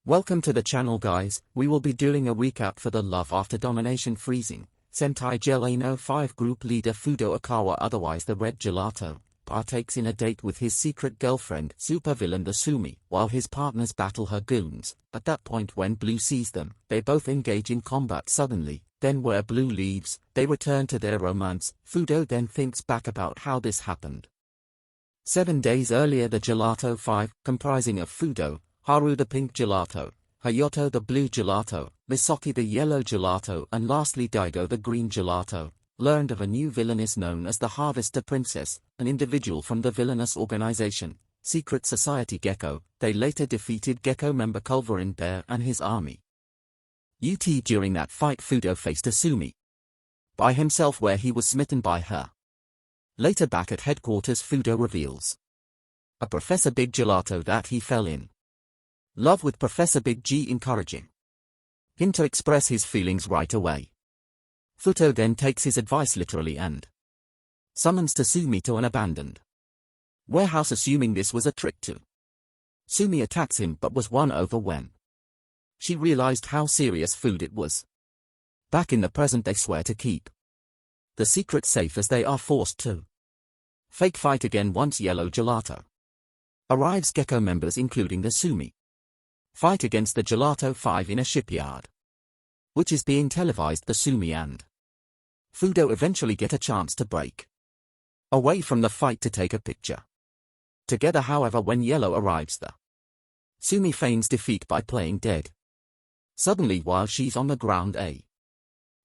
Welcome to the channel guys, we will be doing a recap for the Love After Domination Freezing, Sentai Gelano 5 group leader Fudo Okawa, otherwise the Red Gelato, partakes in a date with his secret girlfriend, supervillain the Sumi, while his partners battle her goons. At that point when Blue sees them, they both engage in combat suddenly, then where Blue leaves, they return to their romance. Fudo then thinks back about how this happened. 7 days earlier the Gelato 5, comprising of Fudo, Haru the pink gelato, Hayato the blue gelato, Misaki the yellow gelato, and lastly Daigo the green gelato, learned of a new villainess known as the Harvester Princess, an individual from the villainous organization, Secret Society Gecko. They later defeated Gecko member Culverin Bear and his army. During that fight Fudo faced Asumi by himself where he was smitten by her. Later back at headquarters Fudo reveals a Professor Big Gelato that he fell in love with Professor Big G, encouraging him to express his feelings right away. Fudo then takes his advice literally and summons Tatsumi to an abandoned warehouse, assuming this was a trick too. Sumi attacks him but was won over when she realized how serious Fudo it was. Back in the present they swear to keep the secret safe as they are forced to fake fight again once Yellow Gelato arrives. Gecko members including the Sumi fight against the Gelato 5 in a shipyard, which is being televised. The Sumi and Fudo eventually get a chance to break away from the fight to take a picture together. However, when Yellow arrives, the Sumi feigns defeat by playing dead. Suddenly, while she's on the ground, a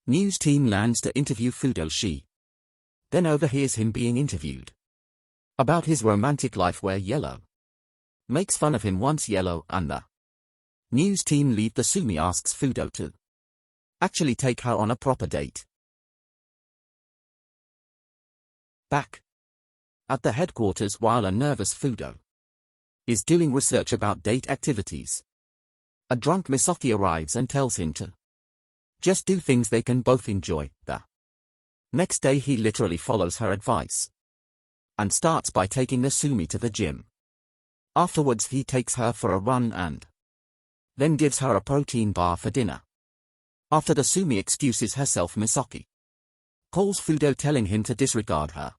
news team lands to interview Fudo. She then overhears him being interviewed about his romantic life, where Yellow makes fun of him. Once Yellow and the news team leave, the Sumi asks Fudo to actually take her on a proper date. Back at the headquarters, while a nervous Fudo is doing research about date activities, a drunk Misaki arrives and tells him to just do things they can both enjoy. The next day he literally follows her advice and starts by taking the Sumi to the gym. Afterwards he takes her for a run and then gives her a protein bar for dinner. After the Sumi excuses herself, Misaki calls Fudo, telling him to disregard her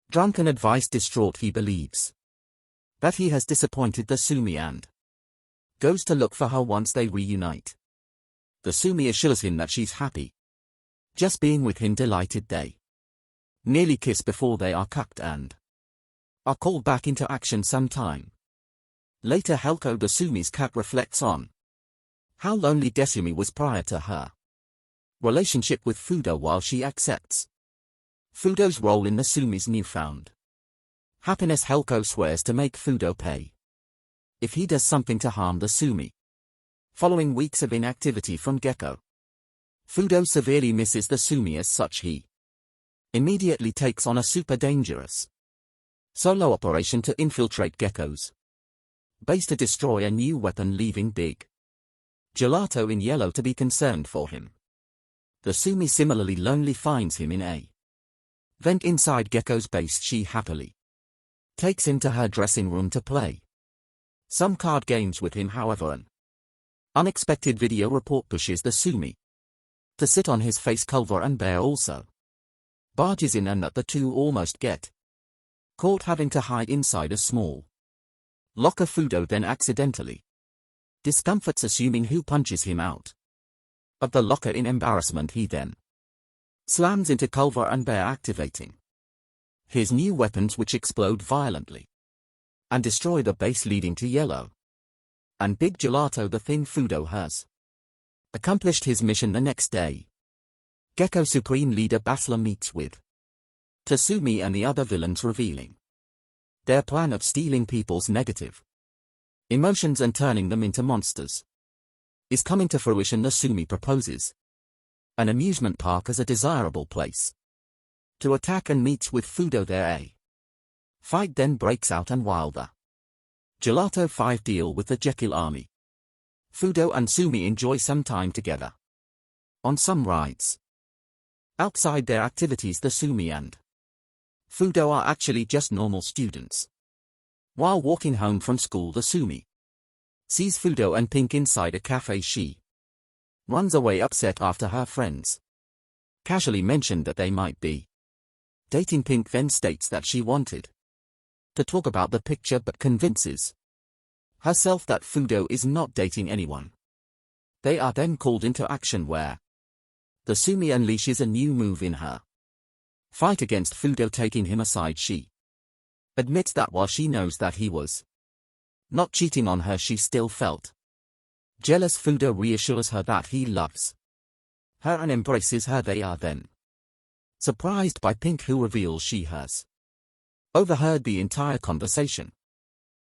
drunken advice. Distraught, he believes that he has disappointed the Sumi and goes to look for her. Once they reunite, the Sumi assures him that she's happy just being with him. Delighted, they nearly kiss before they are cucked and are called back into action some time later. Helko, the Sumi's cat, reflects on how lonely Desumi was prior to her relationship with Fudo, while she accepts Fudo's role in the Sumi's newfound happiness. Helko swears to make Fudo pay if he does something to harm the Sumi. Following weeks of inactivity from Gecko, Fudo severely misses the Sumi. As such, he immediately takes on a super dangerous solo operation to infiltrate Gecko's base to destroy a new weapon, leaving Big Gelato in yellow to be concerned for him. The Sumi, similarly lonely, finds him in a vent inside Gecko's base. She happily takes him to her dressing room to play some card games with him. However, an unexpected video report pushes the Sumi to sit on his face. Culver and Bear also barges in, and that the two almost get caught having to hide inside a small locker. Fudo then accidentally discomforts Assuming, who punches him out of the locker in embarrassment. He then slams into Culver and Bear, activating his new weapons, which explode violently and destroy the base, leading to Yellow and Big Gelato. The thing, Fudo has accomplished his mission. The next day, Gecko Supreme Leader Basla meets with Tatsumi and the other villains, revealing their plan of stealing people's negative emotions and turning them into monsters is coming to fruition. The Sumi proposes an amusement park as a desirable place to attack and meets with Fudo there. A fight then breaks out, and while the Gelato 5 deal with the Jekyll army, Fudo and Sumi enjoy some time together on some rides. Outside their activities, the Sumi and Fudo are actually just normal students. While walking home from school, the Sumi Sees Fudo and Pink inside a cafe. She runs away upset after her friends casually mentioned that they might be dating. Pink then states that she wanted to talk about the picture but convinces herself that Fudo is not dating anyone. They are then called into action where the Sumi unleashes a new move in her fight against Fudo, taking him aside. She admits that while she knows that he was not cheating on her, she still felt jealous. Fudo reassures her that he loves her and embraces her. They are then surprised by Pink, who reveals she has overheard the entire conversation.